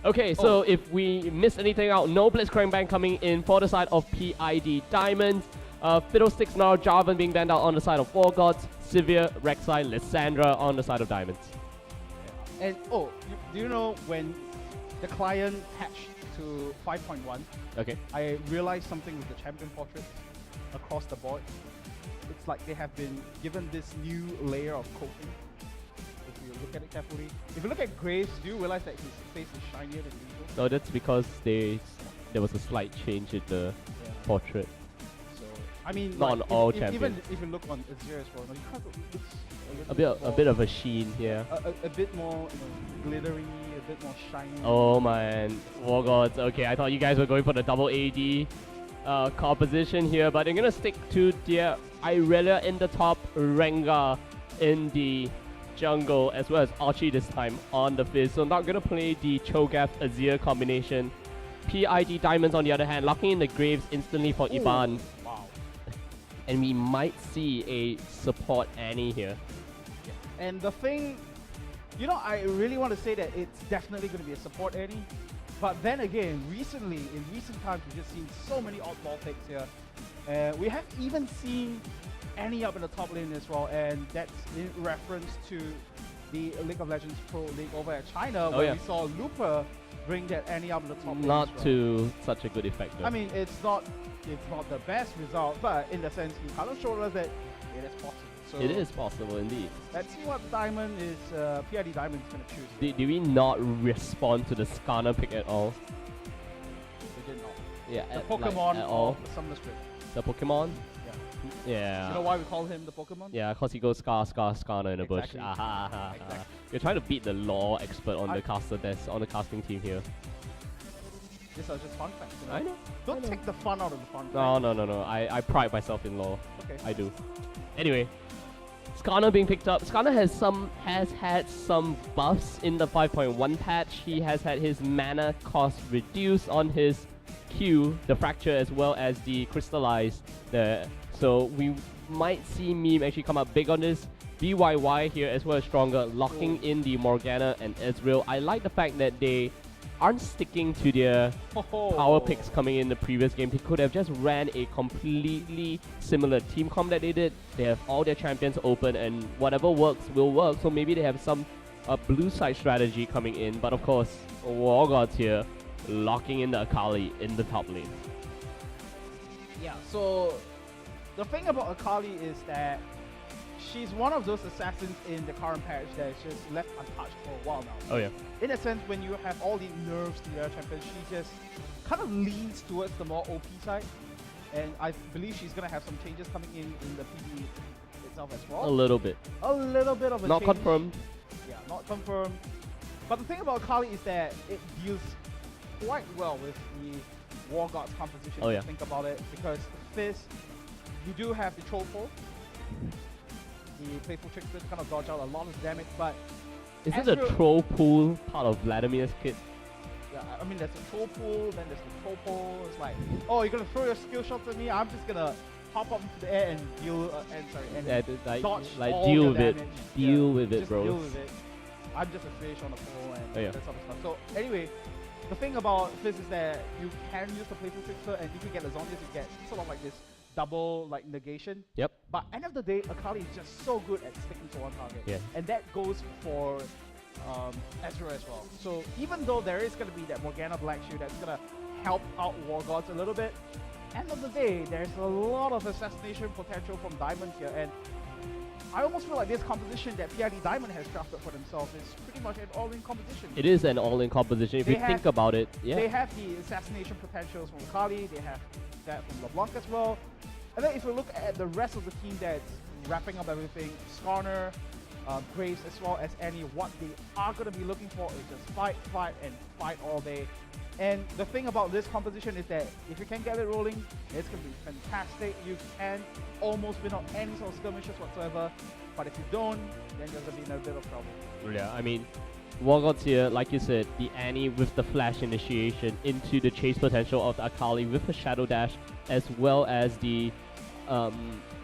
Okay, so if we miss anything out, no Blitzcrank Bang coming in for the side of PID Diamonds. Fiddlesticks now, Jarvan being banned out on the side of Wargods, Sivir, Rek'Sai, Lissandra on the side of Diamonds. And do you know when the client patched to 5.1, okay, I realized something with the champion portraits across the board. It's like they have been given this new layer of coating. If you look at it carefully. If you look at Graves, do you realize that his face is shinier than usual? No, that's because there was a slight change in the portrait. So, I mean, not like, on all champions. Even if you look on Azir as well, you kind of looks a bit of a sheen, yeah. A bit more glittery, a bit more shiny. Oh man, Wargods. Okay, I thought you guys were going for the double AD composition here, but they're gonna stick to their Irelia in the top, Rengar in the jungle, as well as Archie this time on the Fizz. So not gonna play the Cho'Gath Azir combination. PID Diamonds on the other hand, locking in the Graves instantly for Iban. Wow. And we might see a support Annie here. And the thing, you know, I really want to say that it's definitely going to be a support Annie. But then again, in recent times, we've just seen so many oddball picks here. We have even seen Annie up in the top lane as well, and that's in reference to the League of Legends Pro League over at China, where we saw Looper bring that Annie up in the top lane. Not to such a good effect though. I mean, it's not the best result, but in the sense, he kind of showed us that it is possible. So it is possible indeed. Let's see what Diamond is, PID Diamond is going to choose. Did we not respond to the Skarner pick at all? We did not. Yeah, the Pokemon like, at all. of the Summer Strip. The Pokemon? Yeah. Yeah. You know why we call him the Pokemon? Yeah, because he goes Skarner in the bush. Exactly. Exactly. You're trying to beat the lore expert on the caster desk, on the casting team here. These are just fun facts. You know? I know. Don't take the fun out of the fun facts. No. I pride myself in lore. Okay. I do. Anyway, Skarner being picked up. Skarner has had some buffs in the 5.1 patch. He has had his mana cost reduced on his Q, the Fracture, as well as the Crystallize. So we might see Meme actually come up big on this. BYY here as well as Stronger, locking in the Morgana and Ezreal. I like the fact that they aren't sticking to their power picks coming in the previous game. They could have just ran a completely similar team comp that they did. They have all their champions open and whatever works will work. So maybe they have some blue side strategy coming in. But of course, Wargods here locking in the Akali in the top lane. Yeah, so the thing about Akali is that she's one of those assassins in the current patch that is just left untouched for a while now. Oh yeah. In a sense, when you have all the nerfs to the other champions, she just kind of leans towards the more OP side. And I believe she's going to have some changes coming in the PD itself as well. A little bit. A little bit of a Not change. confirmed. Yeah, not confirmed. But the thing about Akali is that it deals quite well with the Wargods composition, if you think about it. Because Fizz, you do have the Troll Pole, the Playful Trickster to kind of dodge out a lot of damage, but is it a troll pool part of Vladimir's kit? Yeah, I mean there's a troll pool, then there's the troll pole. It's like, oh, you're gonna throw your skill shots at me? I'm just gonna hop up into the air and deal, dodge all deal the with damage. it. Deal with it, just bro. Deal with it. I'm just a fish on the pole and that sort of stuff. So anyway, the thing about Fizz is that you can use the Playful Trickster, and if you get Lasagnas, you get sort of like this double negation. Yep. But end of the day, Akali is just so good at sticking to one target. Yeah. And that goes for Ezreal as well. So even though there is going to be that Morgana Black Shield that's going to help out Wargods a little bit, end of the day, there's a lot of assassination potential from Diamond here. And I almost feel like this composition that PID Diamond has drafted for themselves is pretty much an all-in composition. It is an all-in composition. If you think about it, They have the assassination potentials from Akali, they have that from LeBlanc as well. And then if we look at the rest of the team that's wrapping up everything, Skarner, Graves as well as Annie, what they are going to be looking for is just fight, and fight all day. And the thing about this composition is that if you can get it rolling, it's going to be fantastic. You can almost win on any sort of skirmishes whatsoever. But if you don't, then you're going to be in a bit of trouble. Yeah, I mean, Wargods here, like you said, the Annie with the flash initiation into the chase potential of the Akali with the Shadow Dash, as well as the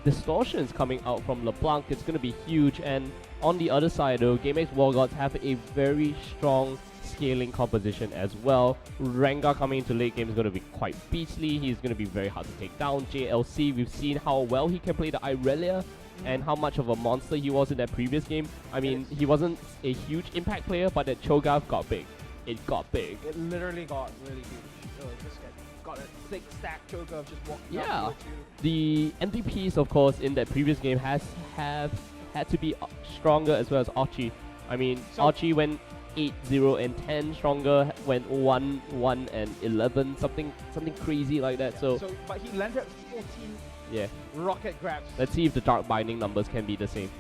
distortions coming out from LeBlanc. It's going to be huge. And on the other side though, GameX Wargods have a very strong scaling composition as well. Rengar coming into late game is going to be quite beastly. He's going to be very hard to take down. JLC, we've seen how well he can play the Irelia and how much of a monster he was in that previous game. I mean, he wasn't a huge impact player, but that Cho'Gath got big. It got big. It literally got really huge. So just got a 6-stack Cho'Gath just walking Yeah. up The MVPs, of course, in that previous game have had to be stronger as well as Archie. I mean, So- Archie went 8, 0, and 10 stronger, went 1, 1, and 11, something crazy like that. So but he landed 14 yeah, rocket grabs. let's see if the Dark Binding numbers can be the same.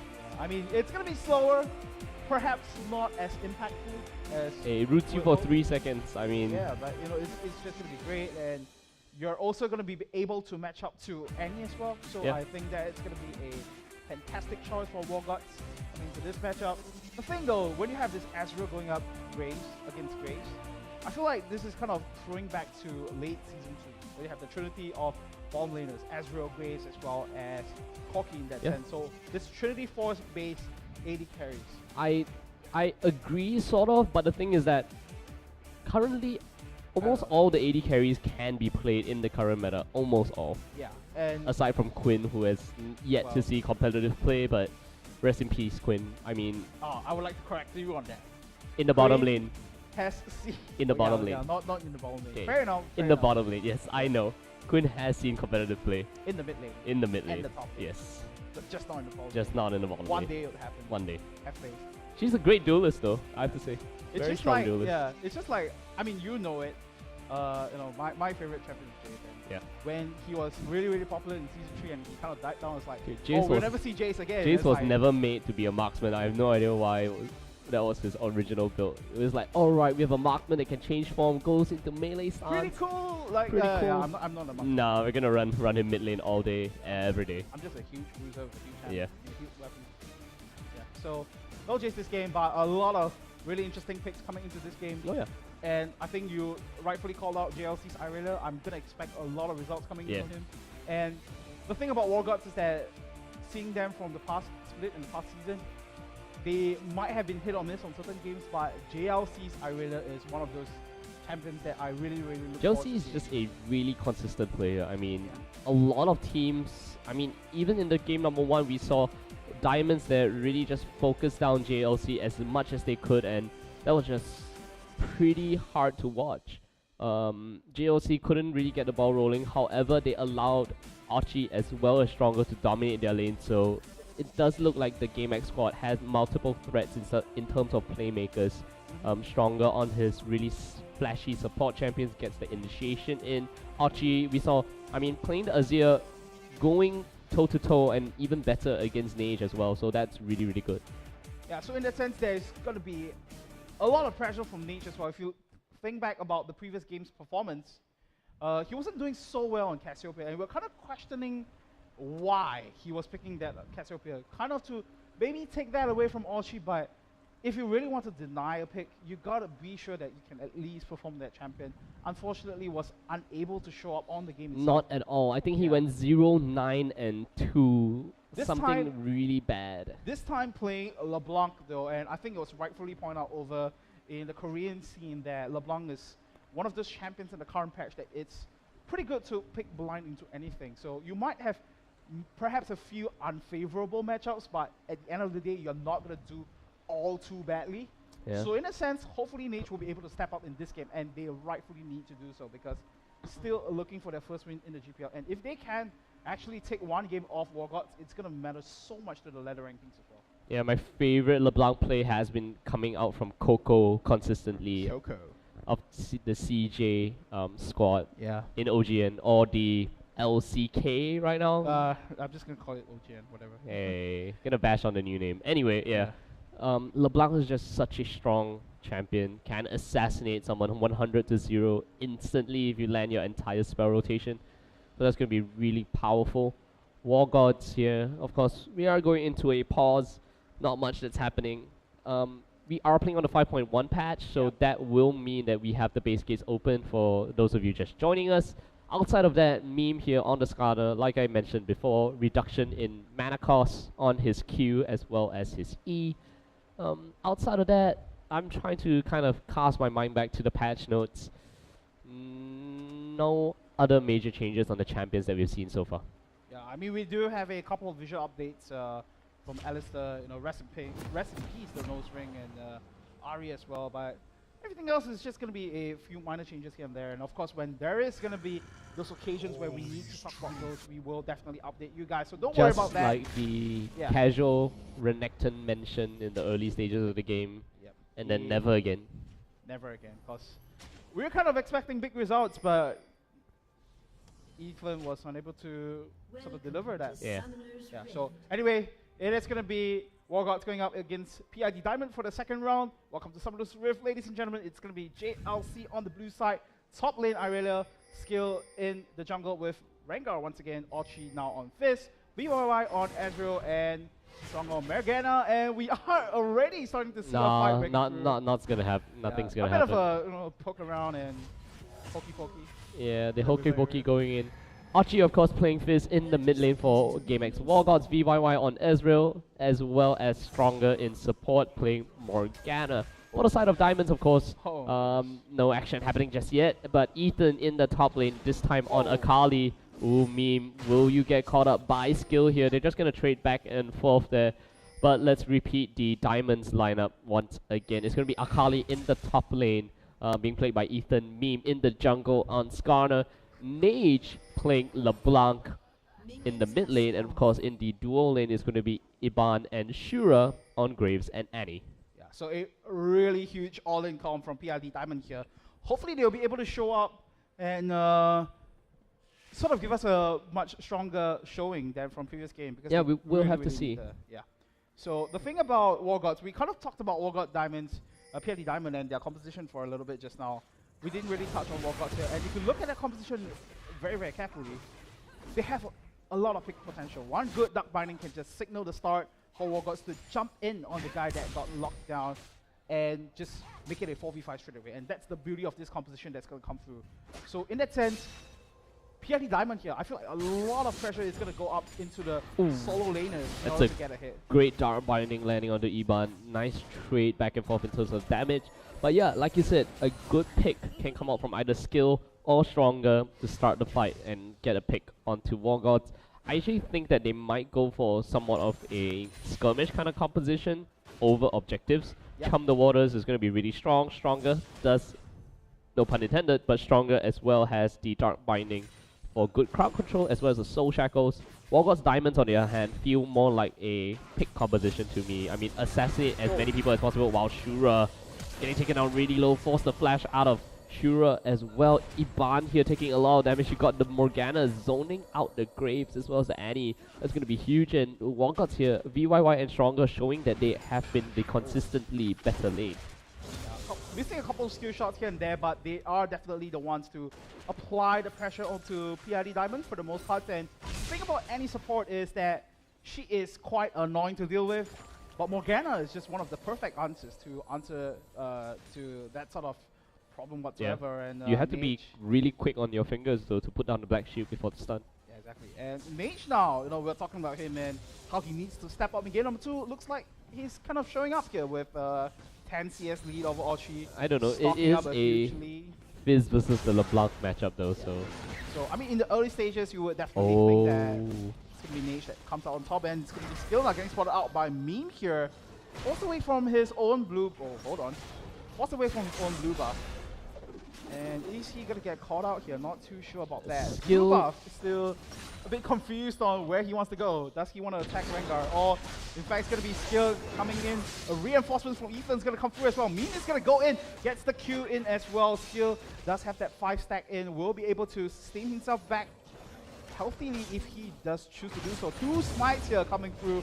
I mean, it's gonna be slower, perhaps not as impactful as. It roots you for 3 seconds. I mean, Yeah, but you know, it's just gonna be great, and you're also gonna be able to match up to Annie as well. So Yeah. I think that it's gonna be a fantastic choice for Wargods coming to this matchup. The thing though, when you have this Azrael going up Graves against Graves, I feel like this is kind of throwing back to late season 2, where you have the trinity of bomb laners, Azrael, Graves, as well as Corki in that Yeah. sense. So this Trinity Force based AD carries. I agree sort of, but the thing is that currently almost all the AD carries can be played in the current meta. Almost all. Yeah, and Aside from Quinn, who has yet to Well- see competitive play, but rest in peace, Quinn. I mean, I would like to correct you on that. in the bottom Quinn lane. Has seen In the bottom yeah, lane. not in the bottom lane. Okay. Fair enough. In fair the enough. bottom lane, yes, I know. Quinn has seen competitive play In the mid lane. in the mid And lane. the top lane. Yes, But just not in the bottom just lane. not in the bottom One lane. day it would happen. One day. Have faith. She's a great duelist, though. I have to say. It's Very just strong like duelist. yeah, it's just like I mean you know it. You know my favorite champion is Jace. And Yeah. When he was really popular in season 3 and he kind of died down, it's like Okay, oh Jace we'll was- never see Jace again. Jace It's was like, never made to be a marksman. I have no idea why that was his original build. It was like, alright, we have a marksman that can change form, goes into melee pretty stance. cool. Like Pretty yeah, cool. I'm not a monk. Nah, we're gonna run him mid lane all day, every day. I'm just a huge bruiser with a huge hand. Yeah. And a huge weapon. Yeah. So no Jace this game, but a lot of really interesting picks coming into this game. Oh yeah. And I think you rightfully called out JLC's Irelia. I'm gonna expect a lot of results coming in Yeah. from him. And the thing about Wargods is that seeing them from the past split and the past season, they might have been hit or miss on certain games, but JLC's Irelia is one of those champions that I really look forward Chelsea to is seeing. just a really consistent player. I mean, a lot of teams, I mean, even in the game number 1, we saw Diamonds that really just focused down JLC as much as they could, and that was just pretty hard to watch. JLC couldn't really get the ball rolling, however, they allowed Archie as well as Stronger to dominate their lane, so it does look like the GameX squad has multiple threats in terms of playmakers. Stronger on his really splashy support champions gets the initiation in. Archie, we saw, I mean, playing the Azir, going toe-to-toe and even better against Nage as well, so that's really, really good. Yeah, so in that sense, there's going to be a lot of pressure from Nate as well. If you think back about the previous game's performance, he wasn't doing so well on Cassiopeia, and we're kind of questioning why he was picking that Cassiopeia. Kind of to maybe take that away from Archie, but if you really want to deny a pick, you gotta be sure that you can at least perform that champion. Unfortunately, was unable to show up on the game itself. Not at all. I think he Yeah. went 0, 9, and 2. This Something time- really bad. This time playing LeBlanc though, and I think it was rightfully pointed out over in the Korean scene that LeBlanc is one of those champions in the current patch that it's pretty good to pick blind into anything. So you might have perhaps a few unfavorable matchups, but at the end of the day, you're not going to do all too badly. Yeah. So in a sense, hopefully Nate will be able to step up in this game, and they rightfully need to do so because still looking for their first win in the GPL. And if they can actually take one game off Wargods, it's going to matter so much to the ladder rankings as well. Yeah, my favorite LeBlanc play has been coming out from Coco consistently Kyoko. of the CJ squad Yeah. in OGN or the LCK right now. I'm just going to call it OGN, whatever. Hey, gonna bash on the new name. Anyway, yeah. LeBlanc is just such a strong champion. Can assassinate someone 100 to 0 instantly if you land your entire spell rotation. So that's gonna be really powerful. Wargods here. Of course, we are going into a pause. Not much that's happening. We are playing on the 5.1 patch, so Yep. that will mean that we have the base gates open for those of you just joining us. Outside of that, meme here on the Skada, like I mentioned before, reduction in mana cost on his Q as well as his E. Outside of that, I'm trying to kind of cast my mind back to the patch notes. No other major changes on the champions that we've seen so far. Yeah, I mean, we do have a couple of visual updates from Alistair, you know, rest in peace, the nose ring, and Ari as well, but everything else is just going to be a few minor changes here and there. And of course, when there is going to be those occasions where we need to talk about those, we will definitely update you guys. So don't worry about that. Just like the casual Renekton mention in the early stages of the game, and then never again. Never again, because we were kind of expecting big results, but Ethan was unable to sort of deliver that. Yeah. So anyway, it is going to be Wargods going up against PID Diamond for the second round. Welcome to Summoner's Rift, ladies and gentlemen. It's going to be JLC on the blue side. Top lane Irelia, skill in the jungle with Rengar once again. Ochi now on Fizz. BYY on Ezreal and Strong on Morgana. And we are already starting to see a fight break through. Not's gonna happen. Nothing's gonna happen. happen. A bit of a poke around and pokey. Yeah, the hokey going in. Archie, of course, playing Fizz in the mid lane for GameX. Wargods VYY on Ezreal, as well as Stronger in support, playing Morgana. For the side of Diamonds, of course, no action happening just yet, but Ethan in the top lane, this time on Akali. Ooh, meme, will you get caught up by skill here? They're just going to trade back and forth there. But let's repeat the Diamonds lineup once again. It's going to be Akali in the top lane, being played by Ethan. Meme in the jungle on Skarner. Mage playing LeBlanc in the mid lane, and of course in the dual lane is going to be Iban and Shura on Graves and Annie. Yeah, so a really huge all-in comp from PID Diamond here. Hopefully they'll be able to show up and sort of give us a much stronger showing than from previous game. Because yeah, we'll have to see. Yeah. So the thing about Wargods, we kind of talked about Wargod Diamonds, PID Diamond and their composition for a little bit just now. We didn't really touch on Wargods here, and if you look at their composition very, very carefully, they have a lot of pick potential. One good Duck Binding can just signal the start for Wargods to jump in on the guy that got locked down and just make it a 4v5 straight away. And that's the beauty of this composition that's going to come through. So in that sense, PID Diamond here, I feel like a lot of pressure is going to go up into the solo laners in order to get ahead. Great Dark Binding landing onto Iban. Nice trade back and forth in terms of damage. But yeah, like you said, a good pick can come out from either skill or Stronger to start the fight and get a pick onto Wargods. I actually think that they might go for somewhat of a skirmish kind of composition over objectives. Chum the Waters is going to be really strong. Stronger does, no pun intended, but Stronger as well has the Dark Binding for good crowd control as well as the Soul Shackles. Wargods Diamonds, on the other hand, feel more like a pick composition to me. I mean, assassinate as many people as possible while Shura getting taken out really low, force the flash out of Shura as well. Iban here taking a lot of damage. You got the Morgana zoning out the Graves as well as the Annie. That's going to be huge. And Wargods here, VYY and Stronger, showing that they have been the consistently better lane. Missing a couple of skill shots here and there, but they are definitely the ones to apply the pressure onto PID Diamond for the most part. And the thing about any support is that she is quite annoying to deal with, but Morgana is just one of the perfect answers to answer to that sort of problem whatsoever. Yeah. And you have to be really quick on your fingers though to put down the Black Shield before the stun. Yeah, exactly. And Mage now, you know, we're talking about him and how he needs to step up in game number 2. Looks like he's kind of showing up here with 10 CS lead over Ochi. I don't know, it is a Fizz versus the LeBlanc matchup though, so I mean, in the early stages, you would definitely think that it's going to be Nage that comes out on top, and it's going to be Skill now getting spotted out by Meme here. Forced away from his own blue, forced away from his own blue buff. And is he going to get caught out here? Not too sure about that. Skill blue buff is still a bit confused on where he wants to go. Does he want to attack Rengar? Or in fact, it's going to be Skill coming in. A reinforcement from Ethan's going to come through as well. Meme is going to go in, gets the Q in as well. Skill does have that 5 stack in, will be able to steam himself back healthily if he does choose to do so. 2 smites here coming through.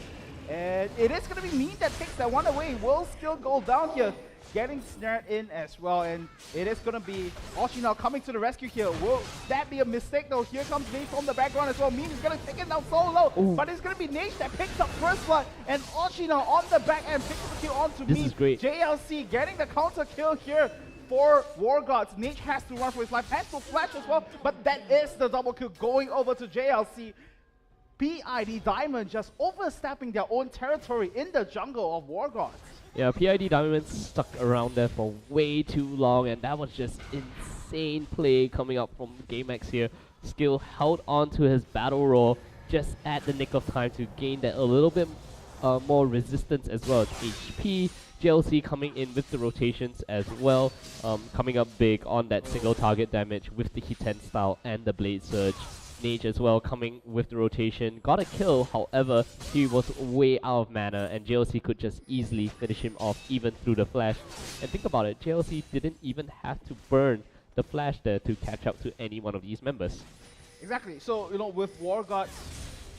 And it is going to be Meme that takes that one away. Will Skill go down here? Getting snared in as well, and it is going to be Oshi now coming to the rescue here. Will that be a mistake though? Here comes Nate from the background as well. Meme is going to take it down so low, but it's going to be Nate that picks up first blood, and Oshi now on the back end picks the kill onto Meme. This is great. JLC getting the counter kill here for Wargods. Nate has to run for his life, has to flash as well, but that is the double kill going over to JLC. PID Diamond just overstepping their own territory in the jungle of Wargods. Yeah, PID Diamond stuck around there for way too long, and that was just insane play coming up from GameX here. Skill held on to his battle roar just at the nick of time to gain that a little bit more resistance as well as HP. JLC coming in with the rotations as well, coming up big on that single target damage with the Hiten style and the Blade Surge. Nage as well coming with the rotation, got a kill, however he was way out of mana and JLC could just easily finish him off even through the flash. And think about it, JLC didn't even have to burn the flash there to catch up to any one of these members. Exactly. So, you know, with Wargods,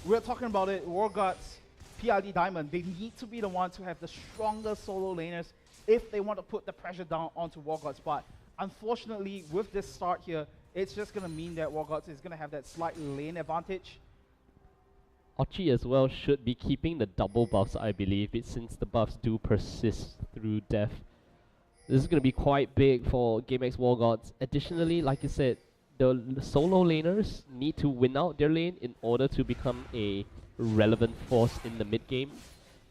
we're talking about it, Wargods, PID Diamond, they need to be the ones to have the stronger solo laners if they want to put the pressure down onto Wargods. But unfortunately, with this start here, it's just going to mean that Wargods is going to have that slight lane advantage. Ochi as well should be keeping the double buffs, I believe, since the buffs do persist through death. This is going to be quite big for GameX Wargods. Additionally, like you said, the solo laners need to win out their lane in order to become a relevant force in the mid game.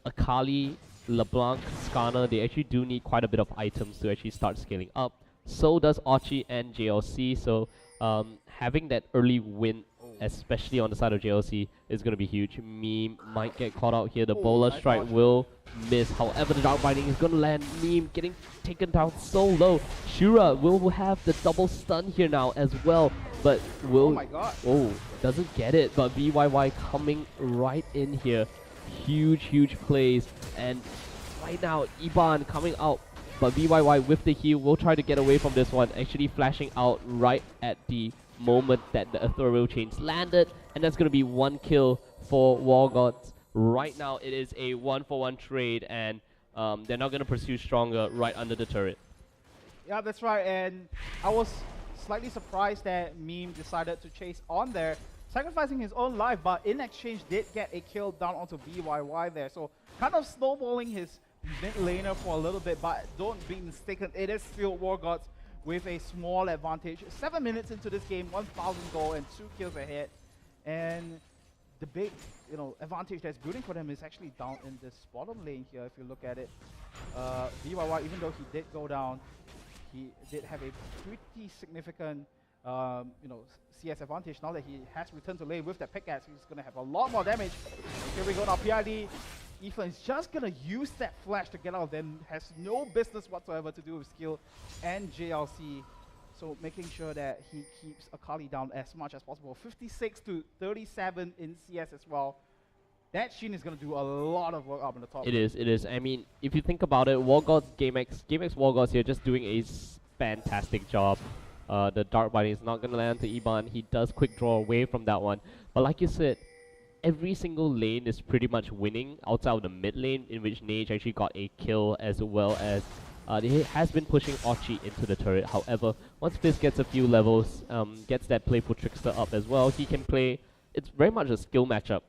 Akali, LeBlanc, Skarner, they actually do need quite a bit of items to actually start scaling up. So does Ochi and JLC, so having that early win, especially on the side of JLC, is going to be huge. Meme might get caught out here. The Bowler Strike will miss. However, the Dark Binding is going to land. Meme getting taken down so low. Shura will have the double stun here now as well, but will... Oh my god. Oh, doesn't get it, but BYY coming right in here. Huge plays, and right now, Iban coming out. But BYY with the heal will try to get away from this one, actually flashing out right at the moment that the Ethereal Chains landed, and that's going to be one kill for Wargods. Right now it is a 1-for-1 trade, and they're not going to pursue Stronger right under the turret. Yeah, that's right, and I was slightly surprised that Meme decided to chase on there, sacrificing his own life, but in exchange did get a kill down onto BYY there, so kind of snowballing his mid laner for a little bit, but don't be mistaken, it is still Wargods with a small advantage. 7 minutes into this game, 1,000 gold and 2 kills ahead, and the big, you know, advantage that's building for them is actually down in this bottom lane here. If you look at it, BYY, even though he did go down, he did have a pretty significant, you know, CS advantage. Now that he has returned to lane with that pickaxe, he's gonna have a lot more damage. Here we go now, PID. Ethan is just gonna use that flash to get out of them, has no business whatsoever to do with skill and JLC. So making sure that he keeps Akali down as much as possible. 56 to 37 in CS as well. That Shin is gonna do a lot of work up in the top. It is. I mean, if you think about it, Wargods, GameX Wargods here just doing a fantastic job. The Dark Binding is not gonna land to Iban. He does quick draw away from that one. But like you said, every single lane is pretty much winning outside of the mid lane, in which Nage actually got a kill, as well as he has been pushing Ochi into the turret. However, once Fizz gets a few levels, gets that playful Trickster up as well, he can play. It's very much a skill matchup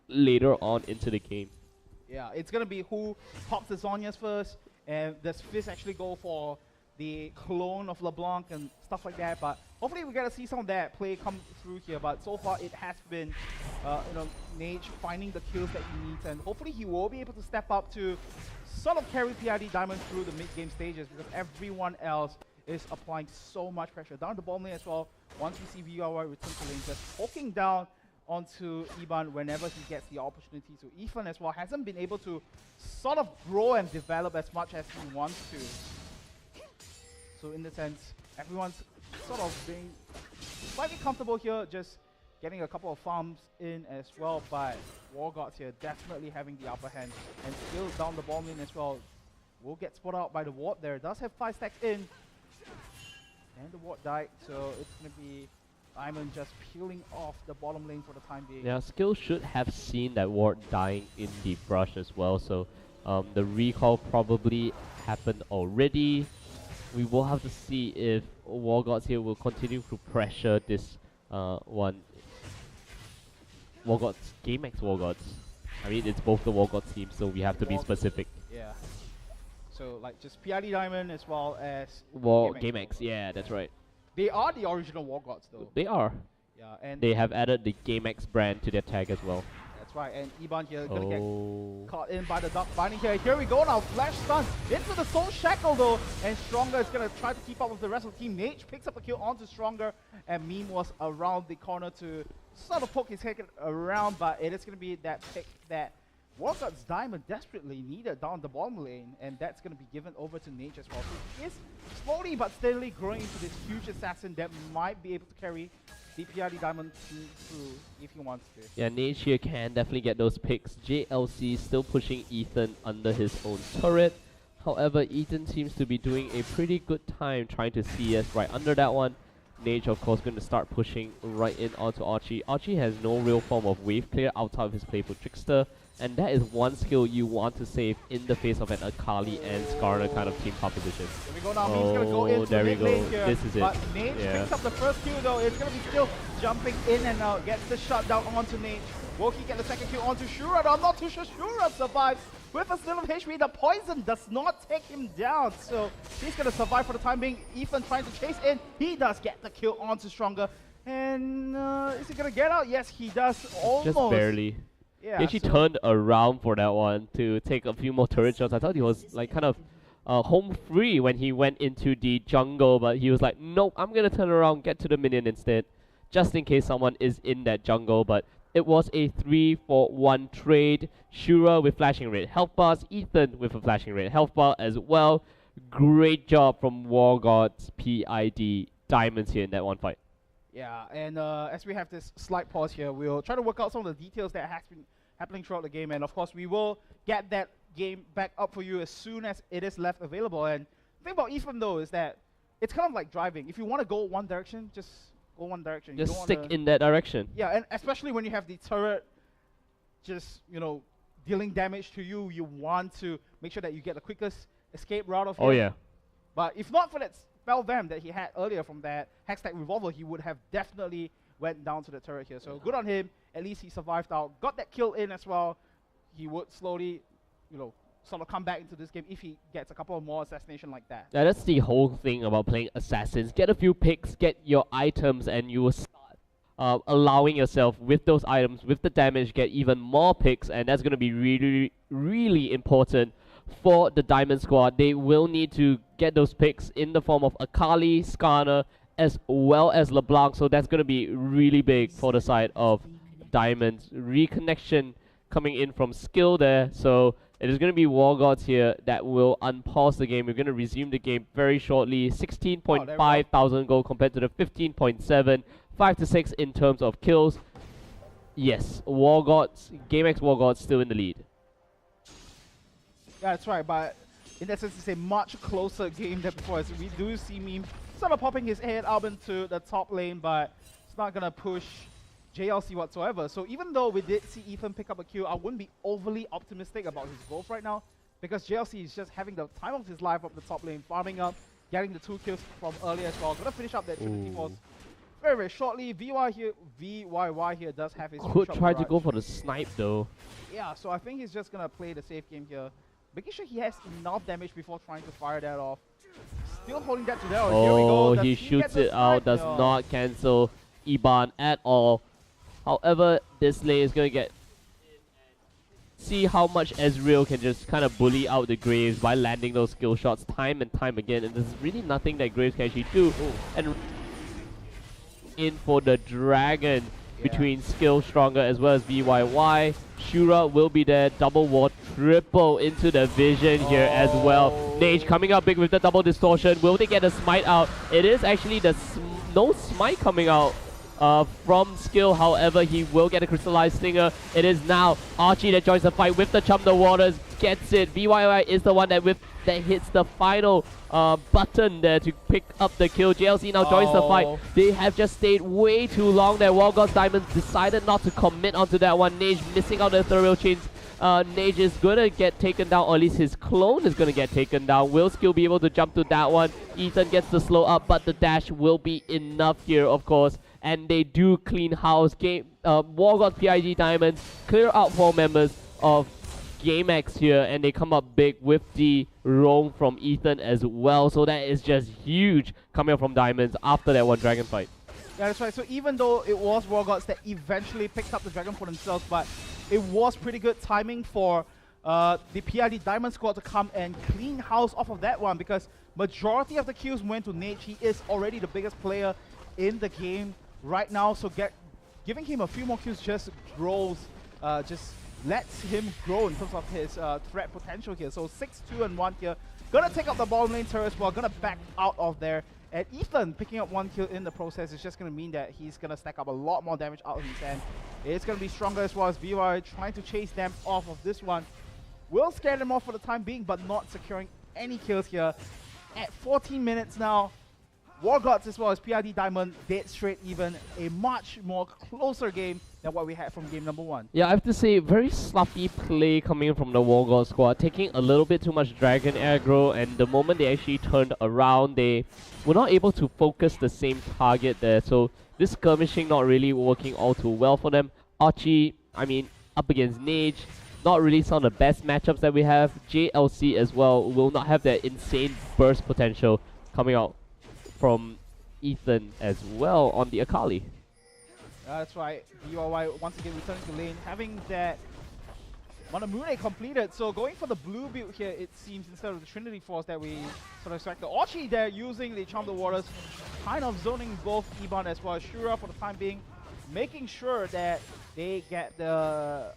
later on into the game. Yeah, it's gonna be who pops the Zhonya's first, and does Fizz actually go for the clone of LeBlanc and stuff like that. But hopefully we get to see some of that play come through here. But so far it has been, you know, Nage finding the kills that he needs, and hopefully he will be able to step up to sort of carry PID Diamond through the mid-game stages, because everyone else is applying so much pressure. Down the bottom lane as well, once we see VRY return to lane, just poking down onto Iban whenever he gets the opportunity to. Ethan as well hasn't been able to sort of grow and develop as much as he wants to. So in the sense, everyone's sort of being slightly comfortable here, just getting a couple of farms in as well, but Wargods here definitely having the upper hand, and still down the bottom lane as well. Will get spotted out by the ward there. Does have 5 stacks in, and the ward died, so it's going to be Diamond just peeling off the bottom lane for the time being. Yeah, Skill should have seen that ward dying in the brush as well, so the recall probably happened already. We will have to see if Wargods here will continue to pressure this one. Wargods, GameX Wargods. I mean, it's both the Wargods teams, so we have to be specific. Yeah. So, like, just PID Diamond as well as GameX, yeah, that's right. They are the original Wargods, though. They are. Yeah, and they have added the GameX brand to their tag as well. That's That's right, and Iban here gonna get Oh. caught in by the Dark Binding here. Here we go now, Flash Stun into the Soul Shackle though, and Stronger is gonna try to keep up with the rest of the team. Nage picks up the kill onto Stronger, and Meme was around the corner to sort of poke his head around, but it is gonna be that pick that Wargods Diamond desperately needed down the bottom lane, and that's going to be given over to Nage as well. So he is slowly but steadily growing into this huge assassin that might be able to carry the PID Diamond team through if he wants to. Yeah, Nage here can definitely get those picks. JLC still pushing Ethan under his own turret. However, Ethan seems to be doing a pretty good time trying to CS right under that one. Nage, of course, going to start pushing right in onto Archie. Archie has no real form of wave clear outside of his Playful Trickster, and that is one skill you want to save in the face of an Akali and Skarner kind of team composition. Here we go now, Meme's going to go into there the we mid go. lane here. This is it. But Nage picks up the first kill though. It's going to be still jumping in and out. Gets the shutdown onto Nage. Will he get the second kill onto Shura? I'm not too sure Shura survives. With a still of HP, the poison does not take him down. So he's going to survive for the time being. Ethan trying to chase in. He does get the kill onto Stronger. And is he going to get out? Yes, he does. Almost. Just barely. Yeah, He actually turned around for that one to take a few more turret shots. I thought he was like kind of home free when he went into the jungle, but he was like, nope, I'm going to turn around, get to the minion instead, just in case someone is in that jungle. But it was a 3-for-1 trade. Shura with flashing red health bars, Ethan with a flashing red health bar as well. Great job from Wargods PID Diamonds here in that one fight. Yeah, and as we have this slight pause here, we'll try to work out some of the details that has been happening throughout the game, and of course we will get that game back up for you as soon as it is left available. And the thing about Ethan though is that it's kind of like driving. If you want to go one direction, just go one direction. Just you don't stick in that direction. Yeah, and especially when you have the turret just, you know, dealing damage to you, you want to make sure that you get the quickest escape route of him. Oh yeah. But if not for that spell vamp that he had earlier from that Hextech Revolver, he would have definitely went down to the turret here. So good on him. At least he survived out. Got that kill in as well. He would slowly, you know, sort of come back into this game if he gets a couple of more assassination like that. Yeah, that's the whole thing about playing Assassins. Get a few picks, get your items, and you will start allowing yourself with those items, with the damage, get even more picks, and that's going to be really, really important for the Diamond squad. They will need to get those picks in the form of Akali, Skarner, as well as LeBlanc, so that's going to be really big for the side of Diamonds. Reconnection coming in from skill there, so it is going to be Wargods here that will unpause the game. We're going to resume the game very shortly. 16.5 thousand gold compared to the 15.7. 5 to 6 in terms of kills. Yes, Wargods, GameX Wargods still in the lead. Yeah, that's right, but in that sense, it's a much closer game than before. As we do see Meme sort of popping his head up into the top lane, but it's not going to push JLC whatsoever. So even though we did see Ethan pick up a kill, I wouldn't be overly optimistic about his growth right now, because JLC is just having the time of his life up the top lane, farming up, getting the 2 kills from earlier as well. Gonna finish up that Trinity Force very, very shortly. VYY here does have his Could try to go for the snipe though. Yeah, so I think he's just gonna play the safe game here, making sure he has enough damage before trying to fire that off. Still holding that to there. Oh, here we go. he shoots it out, does not cancel Iban at all. However, this lane is going to get... See how much Ezreal can just kind of bully out the Graves by landing those skill shots time and time again. And there's really nothing that Graves can actually do. Ooh. And in for the Dragon between Skill Stronger as well as VYY. Shura will be there. Double ward, triple into the vision here as well. Nage coming up big with the double distortion. Will they get a smite out? It is actually the no smite coming out from Skill. However, he will get a crystallized stinger. It is now Archie that joins the fight with the Chum the Waters, gets it. VYY is the one that hits the final button there to pick up the kill. JLC now joins the fight. They have just stayed way too long there. Wargods Diamonds decided not to commit onto that one. Nage missing out the ethereal chains. Nage is gonna get taken down, or at least his clone is gonna get taken down. Will Skill be able to jump to that one? Ethan gets the slow up, but the dash will be enough here, of course. And they do clean house. Wargods PID Diamonds clear out 4 members of GameX here, and they come up big with the roam from Ethan as well. So that is just huge coming up from Diamonds after that one Dragon fight. Yeah, that's right. So even though it was Wargods that eventually picked up the Dragon for themselves, but it was pretty good timing for the PID Diamond squad to come and clean house off of that one, because majority of the kills went to Nate. He is already the biggest player in the game right now, so giving him a few more kills just grows, just lets him grow in terms of his threat potential here. So 6-2-1 here. Gonna take up the bottom lane turret as well, gonna back out of there. And Ethan picking up 1 kill in the process is just gonna mean that he's gonna stack up a lot more damage out of his end. It's gonna be stronger as well as VY trying to chase them off of this one. Will scare them off for the time being, but not securing any kills here. At 14 minutes now, Wargods as well as PID Diamond dead straight even. A much more closer game than what we had from game number 1. Yeah, I have to say, very sloppy play coming from the Wargods squad, taking a little bit too much Dragon aggro, and the moment they actually turned around, they were not able to focus the same target there, so this skirmishing not really working all too well for them. Archie, I mean, up against Nage, not really some of the best matchups that we have. JLC as well will not have that insane burst potential coming out from Ethan as well on the Akali. That's right. DYY once again returning to lane, having that Manamune completed. So going for the blue build here, it seems, instead of the Trinity Force that we sort of expected. Archie there using the Charm the Waters, kind of zoning both Iban as well as Shura for the time being, making sure that they get the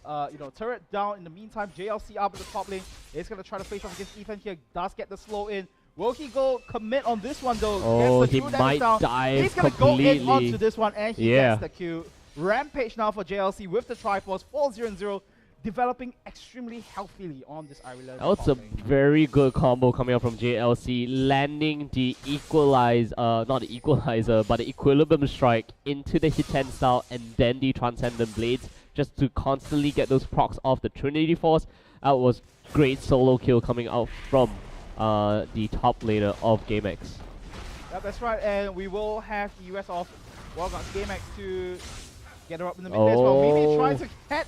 turret down. In the meantime, JLC up at the top lane is going to try to face off against Ethan here. Does get the slow in. Will he go commit on this one though? Oh, he might dive He's going to go in onto this one and he gets the kill. Rampage now for JLC with the Triforce, 4-0-0, developing extremely healthily on this island. That was a very good combo coming out from JLC, landing the not the equalizer, but the equilibrium strike into the hit 10 style and then the Transcendent Blades, just to constantly get those procs off the Trinity Force. That was great solo kill coming out from the top laner of GameX. Yep, that's right, and we will have the US of Wargods GameX to get her up in the mid as well.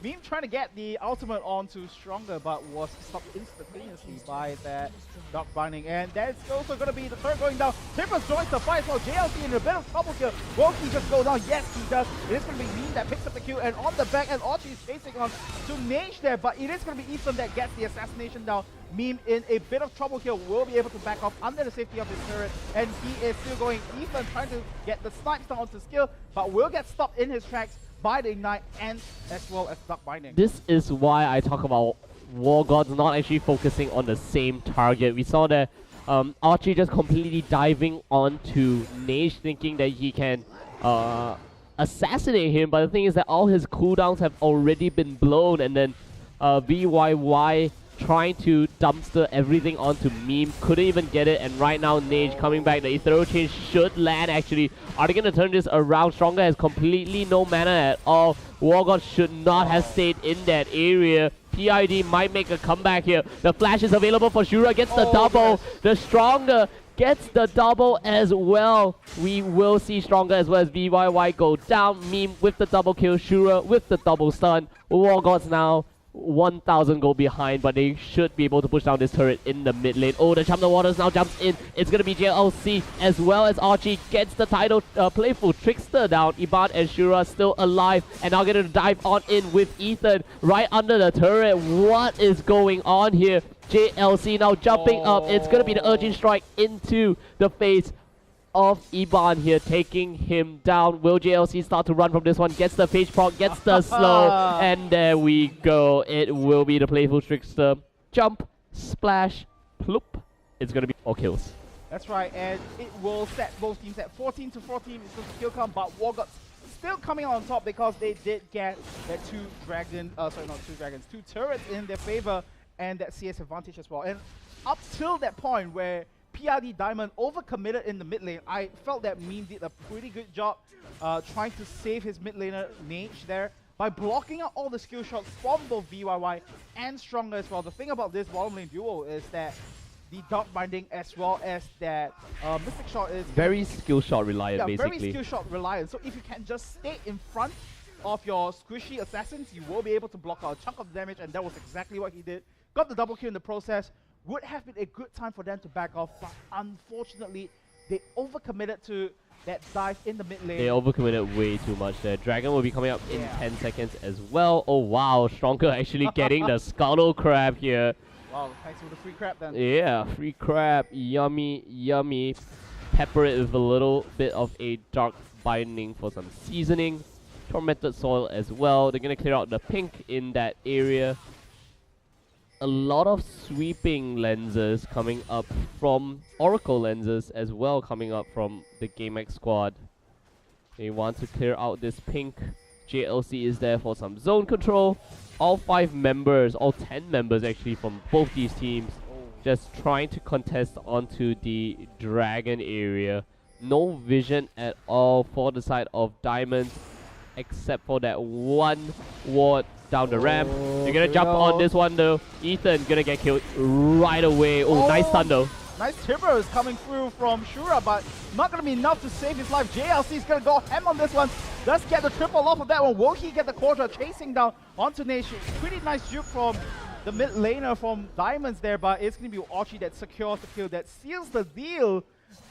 Meme trying to get the ultimate onto Stronger, but was stopped instantaneously by that Dark Binding. And that's also going to be the turret going down. Tempest joins the fight as well. JLC in a bit of trouble here. Will he just go down? Yes, he does. It is going to be Meme that picks up the kill. And on the back end, Archie is chasing on to Nage there, but it is going to be Ethan that gets the assassination down. Meme in a bit of trouble here, will be able to back off under the safety of his turret, and he is still going. Ethan trying to get the snipes down onto skill, but will get stopped in his tracks by the Ignite and as well as Dark Binding. This is why I talk about Wargods not actually focusing on the same target. We saw that Archie just completely diving onto Nage, thinking that he can assassinate him, but the thing is that all his cooldowns have already been blown, and then VYY trying to dumpster everything onto Meme, couldn't even get it, and right now Nage coming back. The Ethereal Chain should land actually. Are they going to turn this around? Stronger has completely no mana at all. Wargods should not have stayed in that area. PID might make a comeback here. The flash is available for Shura, gets the double. The Stronger gets the double as well. We will see Stronger as well as VYY go down. Meme with the double kill, Shura with the double stun. Wargods now 1,000 gold behind, but they should be able to push down this turret in the mid lane. Oh, the Charm the Waters now jumps in. It's going to be JLC as well as Archie gets the title playful Trickster down. Iban and Shura still alive, and now going to dive on in with Ethan right under the turret. What is going on here? JLC now jumping up. It's going to be the Urgent Strike into the face of Iban here, taking him down. Will JLC start to run from this one? Gets the phase proc, gets the slow, and there we go. It will be the playful Trickster. Jump, splash, ploop. It's going to be 4 kills. That's right, and it will set both teams at 14-14. It's the skill count, but Wargods still coming on top because they did get that two turrets in their favor and that CS advantage as well. And up till that point where PID Diamond overcommitted in the mid lane, I felt that Meme did a pretty good job trying to save his mid laner Nage there by blocking out all the skill shots from both VYY and Stronger as well. The thing about this bottom lane duo is that the Dark Binding as well as that Mystic Shot is very skill shot reliant, basically. Very skill shot reliant. So if you can just stay in front of your squishy assassins, you will be able to block out a chunk of damage, and that was exactly what he did. Got the double kill in the process. Would have been a good time for them to back off, but unfortunately they overcommitted to that dive in the mid lane. They overcommitted way too much there. Dragon will be coming up in Yeah. 10 seconds as well. Oh wow, Stronger actually getting the Scuttle Crab here. Wow, thanks for the free crap then. Yeah, free crab, yummy, yummy. Pepper it with a little bit of a dark binding for some seasoning. Tormented soil as well. They're gonna clear out the pink in that area. A lot of sweeping lenses coming up from Oracle lenses as well, coming up from the GameX squad. They want to clear out this pink. JLC is there for some zone control. All 5 members, all 10 members actually from both these teams, just trying to contest onto the dragon area. No vision at all for the side of Diamonds, except for that one ward down the ramp. They're gonna jump on this one though. Ethan gonna get killed right away. Oh, nice stun though. Nice timbers coming through from Shura, but not gonna be enough to save his life. JLC is gonna go ham on this one. Does get the triple off of that one. Will he get the quarter? Chasing down onto Nation. Pretty nice juke from the mid laner from Diamonds there, but it's gonna be Archie that secures the kill, that seals the deal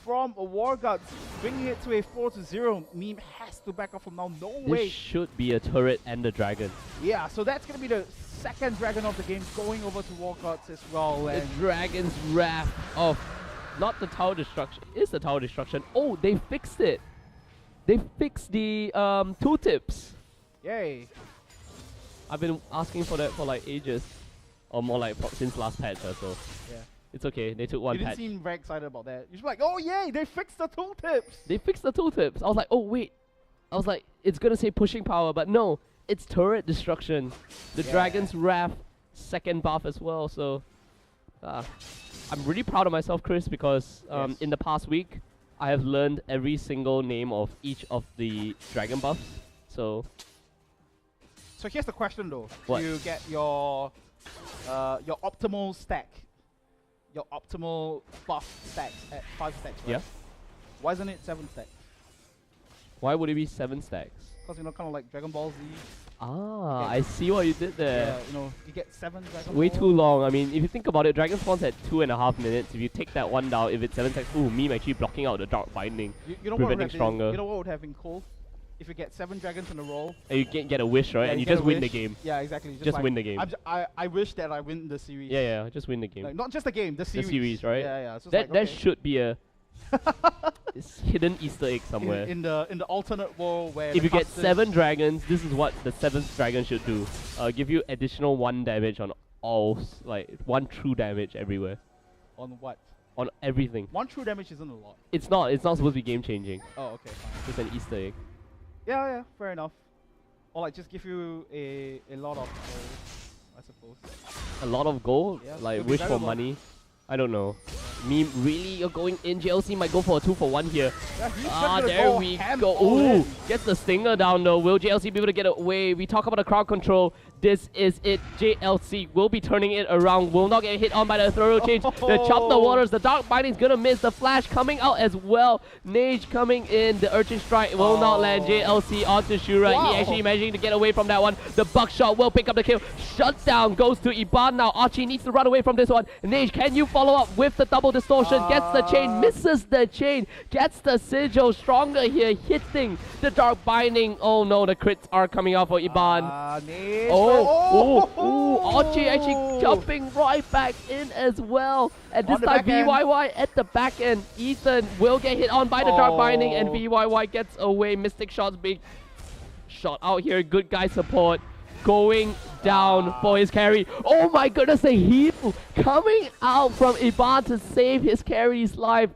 from Wargods, bringing it to a 4-0. Meme has to back up from now. No way. This should be a turret and a dragon. Yeah, so that's gonna be the second dragon of the game going over to Wargods as well. The And dragon's wrath of not the tower destruction. It's the tower destruction. Oh, they fixed it. They fixed the tooltips. yay. I've been asking for that for like ages, or more like since last patch or so. Yeah. It's okay. They took one You didn't patch. seem very excited about that. You're just like, oh yay, they fixed the tooltips. They fixed the tooltips. I was like, oh wait. I was like, it's gonna say pushing power, but no, it's turret destruction. The Yeah. dragon's wrath, second buff as well. So, I'm really proud of myself, Chris, because Yes. in the past week, I have learned every single name of each of the dragon buffs. So, So here's the question though. What? You get your optimal stack, your optimal buff stacks at 5 stacks, right? Yeah. Why isn't it 7 stacks? why would it be 7 stacks? Because kind of like Dragon Ball Z. Ah, Yeah. I see what you did there. Yeah, you get 7 Dragon Way Balls. too long. I mean, if you think about it, Dragon Spawn's at 2.5 minutes. If you take that one down, if it's 7 stacks, ooh, meme actually blocking out the dark binding. You know what would preventing have been, stronger. You know what would have been cool? If you get 7 dragons in a row. And you get a wish, right? Yeah, and you get just a win the wish. game. Yeah, exactly. Just like, win the game. I wish that I win the series. Yeah, just win the game. Like, not just the game, the The series. series, right? Yeah. It's just That like, that okay. should be a hidden Easter egg somewhere. in the alternate world where If the you get custom- 7 dragons, this is what the 7th dragon should do. Give you additional 1 damage on all, like 1 true damage everywhere. on what? On everything. 1 true damage isn't a lot. It's not supposed to be game changing. Oh, okay, fine. It's an Easter egg. Yeah, fair enough. Or like just give you a lot of gold, I suppose. A lot of gold? Yeah, Like it'll be wish for valuable. money? I don't know. Meme, really? You're going in? JLC might go for a 2-for-1 here. Yeah, he's just Ah, gonna there go we ham go. all Ooh, in. gets the stinger down though. Will JLC be able to get away? We talk about the crowd control. This is it. JLC will be turning it around. Will not get hit on by the thorough change. The chop the waters. The dark binding's gonna miss. The flash coming out as well. Nage coming in. The urchin strike will not land. JLC onto Shura. Wow. He actually managing to get away from that one. The buckshot will pick up the kill. Shutdown goes to Iban now. Archie needs to run away from this one. Nage, can you follow up with the double distortion? Gets the chain, misses the chain, gets the sigil. Stronger here, hitting the dark binding. Oh no, the crits are coming out for Iban. Nage. Archie actually jumping right back in as well. And this On the time back end. VYY at the back end. Ethan will get hit on by the dark binding and VYY gets away. Mystic shots being shot out here. Good guy support going down for his carry. Oh my goodness, the heal coming out from Iban to save his carry's life.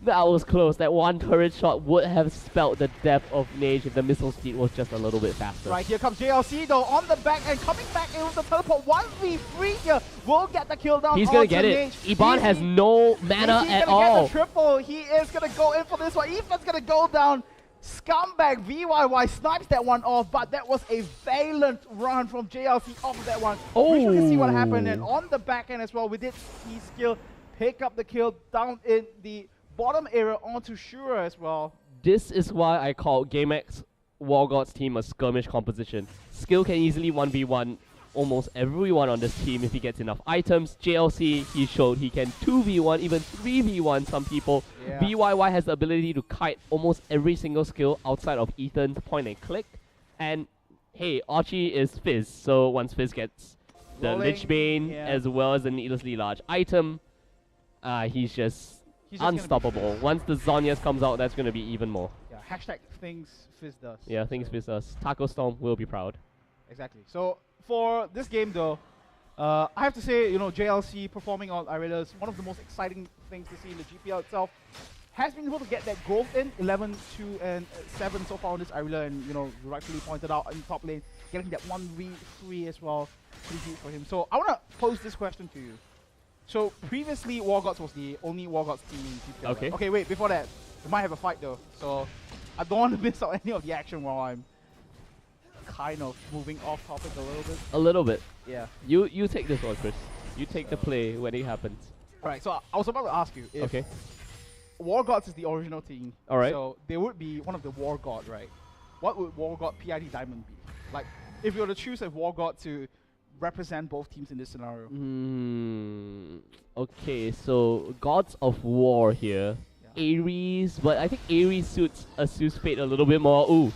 That was close. That one turret shot would have spelt the death of Nage if the missile speed was just a little bit faster. Right, here comes JLC though on the back and coming back in with the teleport. 1v3 here will get the kill down. He's gonna onto get it. Nage. Iban has no mana He's at gonna get all. the triple. He is gonna go in for this one. Ethan's gonna go down. Scumbag VYY snipes that one off, but that was a valiant run from JLC off of that one. Wish we could see what happened. And on the back end as well, we did see Skill pick up the kill down in the bottom area onto Shura as well. This is why I call GameX Wargods team a skirmish composition. Skill can easily 1v1 almost everyone on this team if he gets enough items. JLC, he showed he can 2v1, even 3v1 some people. Yeah. BYY has the ability to kite almost every single skill outside of Ethan's point and click. And hey, Archie is Fizz, so once Fizz gets the Rolling, Lich Bane yeah. as well as the needlessly large item, he's just unstoppable. Once the Zhonya's comes out, that's going to be even more. Yeah, hashtag things Fizz does. Yeah, things Fizz does. Taco Storm will be proud. Exactly. So for this game though, I have to say, you know, JLC performing on Irelia is one of the most exciting things to see in the GPL itself. Has been able to get that growth in 11, 2, and 7 so far on this Irelia, and you know, rightfully pointed out in top lane, getting that 1v3 as well. Pretty huge for him. So I want to pose this question to you. So previously, Wargods was the only Wargods team in GPL. Okay. Right? Okay, wait. Before that, we might have a fight though. So I don't want to miss out any of the action while I'm kind of moving off topic a little bit. A little bit. Yeah. You take this one, Chris. You take the play when it happens. Alright, so I was about to ask you if Okay. Wargods is the original team. Alright. So they would be one of the Wargod, right? What would Wargod PID Diamond be? Like, if you were to choose a Wargod to represent both teams in this scenario. Okay, so Gods of War here. Yeah. Ares, but I think Ares suits a Zeus Fate a little bit more. Ooh.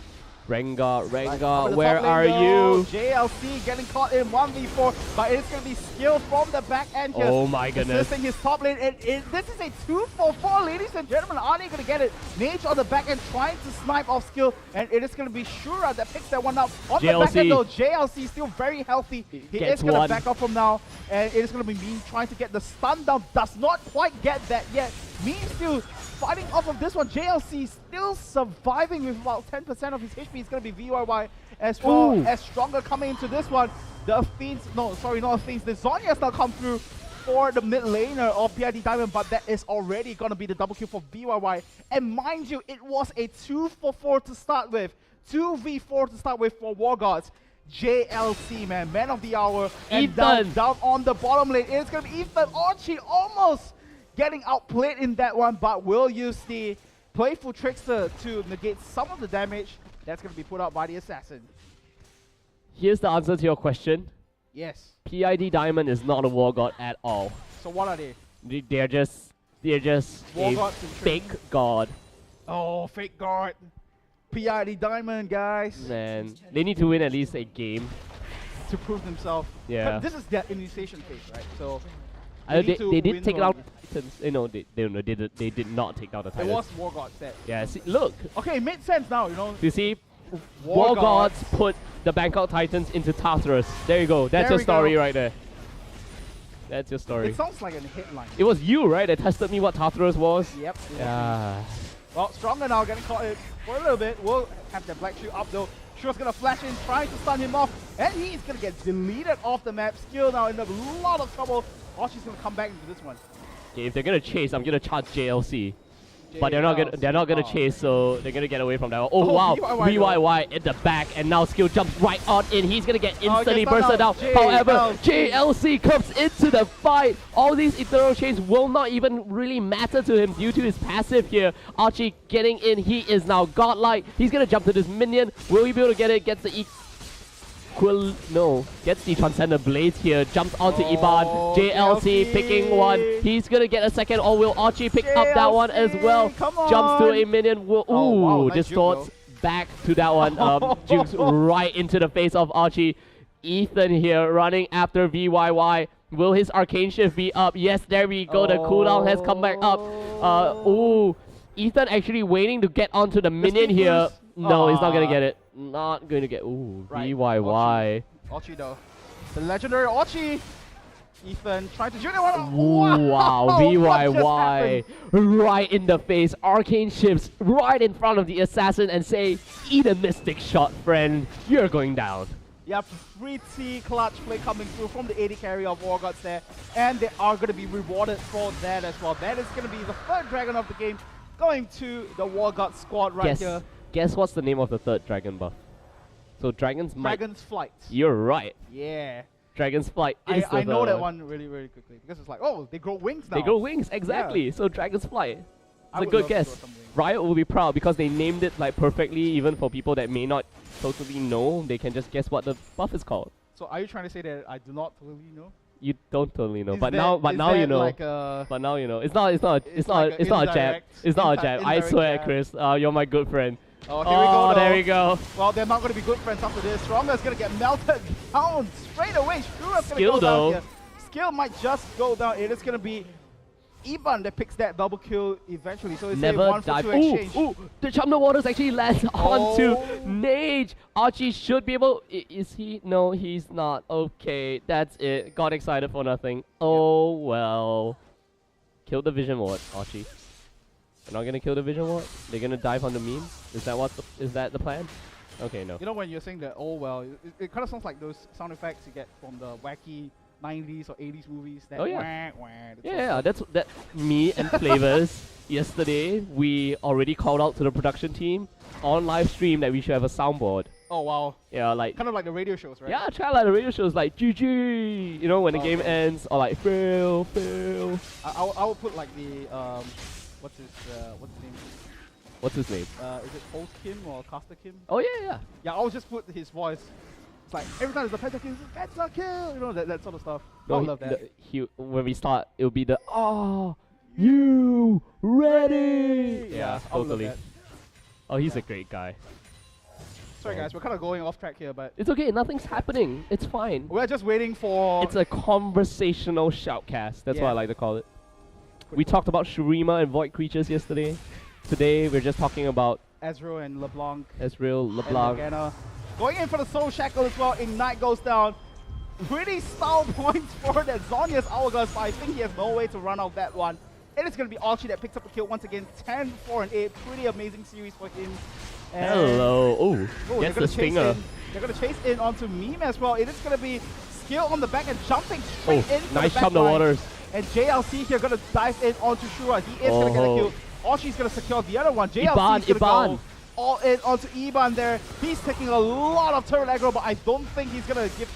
Rengar, Right, where are though, you? JLC getting caught in 1v4, but it's going to be skill from the back end here. Oh my goodness. Assisting his top lane. This is a 2-for-4, ladies and gentlemen. Are they going to get it? Mage on the back end trying to snipe off skill, and it is going to be Shura that picks that one up. On the back end though, JLC still very healthy. He is going to back up from now, and it is going to be Mean trying to get the stun down. Does not quite get that yet. Mean still fighting off of this one. JLC still surviving with about 10% of his HP. It's going to be VYY as well. Ooh. As Stronger coming into this one. The Fiends, no, sorry, not the Fiends. The Zhonya's now come through for the mid laner of PID Diamond, but that is already going to be the double kill for VYY. And mind you, it was a 2-for-4 to start with. 2v4 to start with for Wargods. JLC, man of the hour. And down on the bottom lane, it's going to be Ethan Archie almost getting outplayed in that one, but will use the playful trickster to negate some of the damage that's going to be put out by the assassin. Here's the answer to your question. Yes. PID Diamond is not a war god at all. So what are they? They're just War a gods in fake training. god. Oh, fake guard. PID Diamond, guys. Man, they need to win at least a game. To prove themselves. Yeah. But this is their initiation phase, right? So They need to did win take or out lose. Titans. No, they did not take out the It Titans. was War Gods that. Yeah, see, look. Okay, it made sense now, you know. You see, War War Gods. Gods put the Bangkok Titans into Tartarus. There you go. That's There your we story go. right there. That's your story. It sounds like a headline. It was you, right, that tested me what Tartarus was? Yep. Yeah. Well, Stronger now getting caught in for a little bit. We'll have the Black Shoe up though. Shure's gonna flash in, trying to stun him off, and he's gonna get deleted off the map. Skill now in a lot of trouble. Archie's gonna come back into this one. Okay, if they're gonna chase, I'm gonna charge JLC. But they're not gonna chase, so they're gonna get away from that one. Oh wow, VYY in the back, and now skill jumps right on in. He's gonna get instantly bursted down. However, JLC comes into the fight. All these eternal chains will not even really matter to him due to his passive here. Archie getting in, he is now godlike. He's gonna jump to this minion. Will he be able to get it? Gets the gets the Transcendent Blades here, jumps onto Iban. JLC picking one. He's gonna get a second, or will Archie pick up that one as well? Jumps to a minion. Ooh, wow, nice distorts back to that one. Jukes right into the face of Archie. Ethan here running after VYY. Will his Arcane Shift be up? Yes, there we go. The cooldown has come back up. Ooh, Ethan actually waiting to get onto the minion here. No, he's not gonna get it. Not going to get. Ooh, VYY. Archie though. The legendary Archie. Ethan trying to junior one. Wow, VYY. Right in the face. Arcane shifts right in front of the assassin and say, eat a mystic shot, friend. You're going down. Yeah, pretty clutch play coming through from the AD carry of Wargods there. And they are going to be rewarded for that as well. That is going to be the third dragon of the game going to the Wargods squad right here. Guess what's the name of the third dragon buff? So Dragon's Flight. You're right. Yeah. Dragon's Flight is I know that one really, really quickly. Because it's like, oh, they grow wings now. They grow wings, exactly. Yeah. So Dragon's Flight. It's a good guess. Riot Riot will be proud because they named it like perfectly, even for people that may not totally know. They can just guess what the buff is called. So are you trying to say that I do not totally know? You don't totally know, Is but that- now is you that know. Like a But now you know. It's not a like jab. indirect- It's not a jab. I indirect swear, jab. Chris. You're my good friend. Oh, here we go. There though. we go. Well, they're not going to be good friends after this. Stronger's going to get melted down straight away. Shura's going to Skill go though. down here. Skill might just go down. It is going to be Iban that picks that double kill eventually. So it's a Never 1 for dive. 2 exchange. Ooh, the Chumna Waters actually lands onto Oh. Nage. Archie should be able. Is he? No, he's not. Okay, that's it. Got excited for nothing. Oh well. Kill the Vision Ward, Archie. They're not gonna kill the Vision Ward. They're gonna dive on the meme. Is that is that the plan? Okay, no. You know when you're saying that, oh well, it kind of sounds like those sound effects you get from the wacky 90s or 80s movies. That Oh, yeah. wah, wah, that sort of Yeah, stuff. that's me and Flavors. Yesterday, we already called out to the production team on live stream that we should have a soundboard. Oh wow. Yeah, like Kind of like the radio shows, right? yeah, try like the radio shows like GG, you know, when the game Okay. ends, or like fail. I would put like the what's his name? What's his name? Is it Host Kim or Caster Kim? Oh yeah. Yeah, I would just put his voice. It's like every time there's a pentakill, pentakill, you know, that sort of stuff. I No, would love that. when we start, it'll be the you ready? Yeah, I would love totally. that. Oh, he's a great guy. Sorry guys, we're kind of going off track here, but It's okay, nothing's happening. It's fine. we're just waiting for. It's a conversational shoutcast. That's what I Yeah. like to call it. We talked about Shurima and Void Creatures yesterday. Today, we're just talking about Ezreal and LeBlanc. Ezreal, And LeBlanc. Morgana. Going in for the Soul Shackle as well. Ignite goes down. Pretty style points for that Zhonya's Hourglass, but I think he has no way to run out that one. It is going to be Archie that picks up the kill once again. 10, 4, and 8. Pretty amazing series for him. And Hello. Oh, they're gets the gonna chase stinger. in. They're going to chase in onto Meme as well. It is going to be Skill on the back and jumping straight in for Nice the chop the backline. waters. And JLC here going to dive in onto Shura. He is going to get a kill. Archie's going to secure the other one. JLC Iban, is going to Iban. go all in onto Iban there. He's taking a lot of turret aggro, but I don't think he's going to give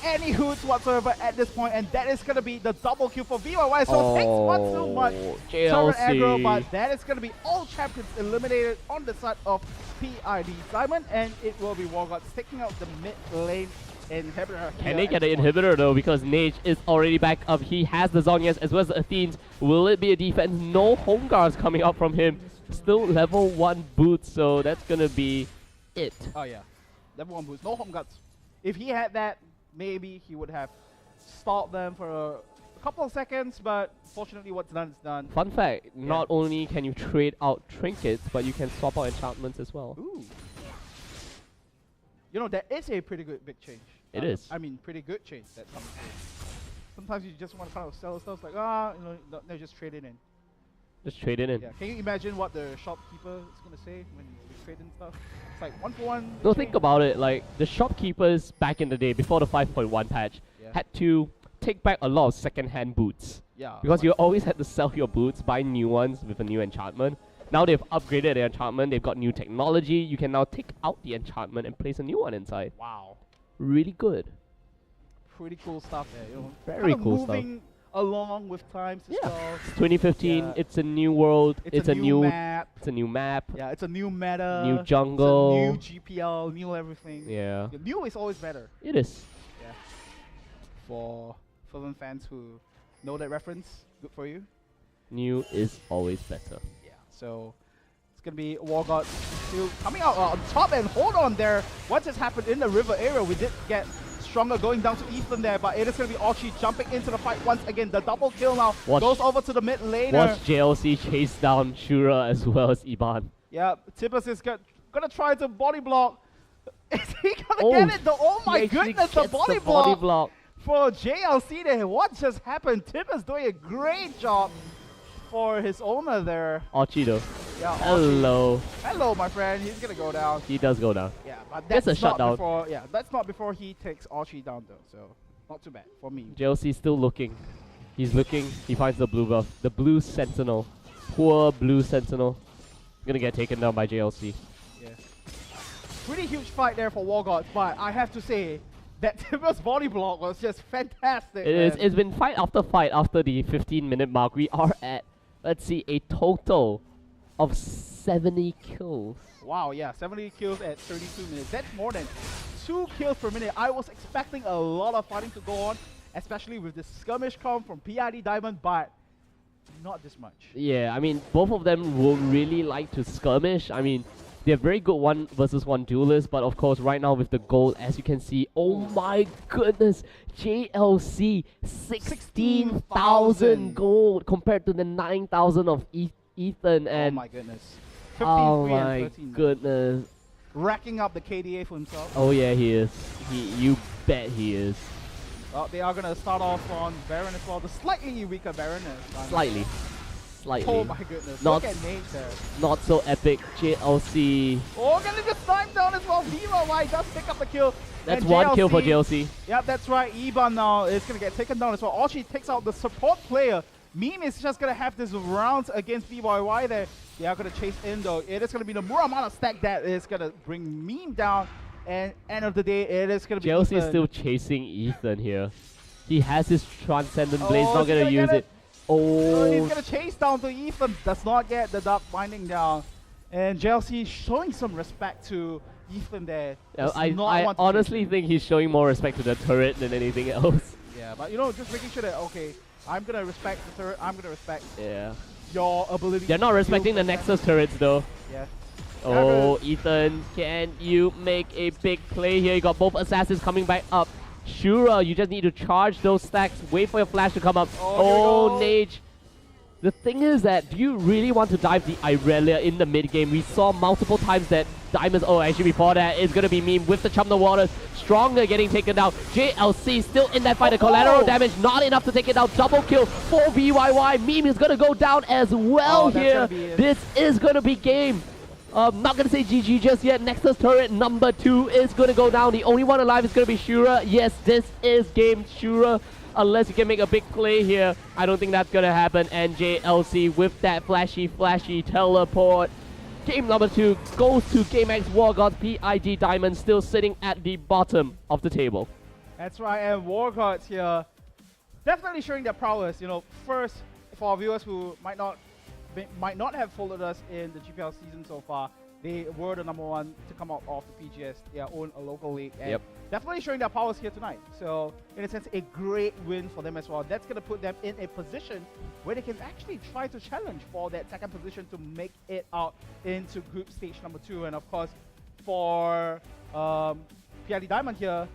any hoots whatsoever at this point. And that is going to be the double kill for VYY. So it takes one too much turret aggro, but that is going to be all champions eliminated on the side of PID Simon. And it will be Wargods taking out the mid lane inhibitor. Can they get an inhibitor though? Because Nage is already back up. He has the Zhonya's as well as the Athenes. Will it be a defense? No home guards coming out from him. Still level 1 boots, so that's gonna be it. Oh yeah, level 1 boost, no home guards. If he had that, maybe he would have stalled them for a couple of seconds, but fortunately what's done is done. Fun fact, not only can you trade out trinkets, but you can swap out enchantments as well. Ooh. You know, that is a pretty good big change. It is. I mean, pretty good change that's coming through. Sometimes you just want to kind of sell stuff like, no, just trade it in. Just trade it in. Yeah. Can you imagine what the shopkeeper is going to say when you trade in stuff? It's like 1-for-1. No, think about it, like the shopkeepers back in the day, before the 5.1 patch, Yeah. had to take back a lot of second-hand boots. Yeah. Because you always had to sell your boots, buy new ones with a new enchantment. Now they've upgraded the enchantment, they've got new technology. You can now take out the enchantment and place a new one inside. Wow. Really good. Pretty cool stuff there, you know. Very Kind of cool stuff. moving along with times as Yeah. well. It's 2015, Yeah. it's a new world, It's a new map. it's a new map, Yeah, it's a new meta. new jungle. It's a new GPL, new everything. Yeah, Yeah, new is always better. it is. Yeah. For Fulham fans who know that reference, good for you. New is always better. Yeah. So it's gonna be Wargods still coming out on top, and hold on there. What just happened in the river area? We did get Stronger going down to Ethan there, but it is gonna be Archie jumping into the fight once again. The double kill now goes over to the mid laner. Watch JLC chase down Shura as well as Iban. Yeah, Tibbers is gonna try to body block. Is he gonna get it? Oh my He actually goodness, the gets body block for JLC there. What just happened? Tibbers doing a great job for his owner there. Archie though. Yeah, Archie. Hello. Hello, my friend. He's gonna go down. He does go down. Yeah, but Gets that's a not shutdown. before. Yeah, that's not before he takes Archie down though. So not too bad for me. JLC still looking. He's looking. He finds the blue buff. The blue sentinel. Poor blue sentinel. Gonna get taken down by JLC. Yeah. Pretty huge fight there for Wargods, but I have to say that Tibbers body block was just fantastic. It is. man. It's been fight after the 15-minute mark. We are at, let's see, a total of 70 kills. Wow, yeah, 70 kills at 32 minutes. That's more than 2 kills per minute. I was expecting a lot of fighting to go on, especially with this skirmish come from PID Diamond, but not this much. Yeah, I mean, both of them will really like to skirmish. I mean, they're very good 1v1 duelists, but of course, right now with the gold, as you can see, oh my goodness, JLC 16,000 gold compared to the 9,000 of Ethan, and oh my goodness. 15, oh 3 and my 13. goodness. Racking up the KDA for himself. Oh yeah, he is. You bet he is. Well, they are going to start off on Baron as well. The slightly weaker Baron. Slightly. Oh my goodness. Not, look at Nate there. not so epic. JLC. Oh, gonna get sniped down as well. VYY does pick up the kill. That's and one kill for JLC. Yep, that's right. Iban now is gonna get taken down as well. Archie takes out the support player. Meme is just gonna have this round against VYY there. They are gonna chase in though. It is gonna be the more amount of stack that is gonna bring Meme down. And end of the day, it is gonna be JLC Ethan. is still chasing Ethan here. He has his Transcendent Blade, he's Oh, not is he gonna gonna use get it. Oh, he's gonna chase down to Ethan. Does not get the Dark Binding down. And JLC showing some respect to Ethan there. Does I not want to honestly think he's showing more respect to the turret than anything else. Yeah, but you know, just making sure that, okay, I'm gonna respect the turret, I'm gonna respect Yeah. your ability. They're not to respecting the kill Nexus turrets though. Yeah. Oh, Ethan, can you make a big play here? You got both assassins coming back up. Shura, you just need to charge those stacks, wait for your flash to come up. Oh, Nage. The thing is that, do you really want to dive the Irelia in the mid game? We saw multiple times that Diamonds, oh actually before that, it's gonna be Meme with the Chum the Waters. Stronger getting taken down. JLC still in that fight. The collateral damage not enough to take it down. Double kill for VYY. Meme is gonna go down as well here. This is gonna be game. Not gonna say GG just yet. Nexus turret number 2 is gonna go down. The only one alive is gonna be Shura. Yes, this is game Shura. Unless you can make a big play here, I don't think that's gonna happen. And JLC with that flashy teleport. Game number 2 goes to GameX Wargods. PID Diamond still sitting at the bottom of the table. That's right, and Wargods here definitely showing their prowess. You know, first, for our viewers who might not have followed us in the GPL season so far, they were the number 1 to come out of the PGS, their own local league, and definitely showing their powers here tonight. So, in a sense, a great win for them as well. That's going to put them in a position where they can actually try to challenge for that second position to make it out into group stage number 2. And of course, for PID Diamond here,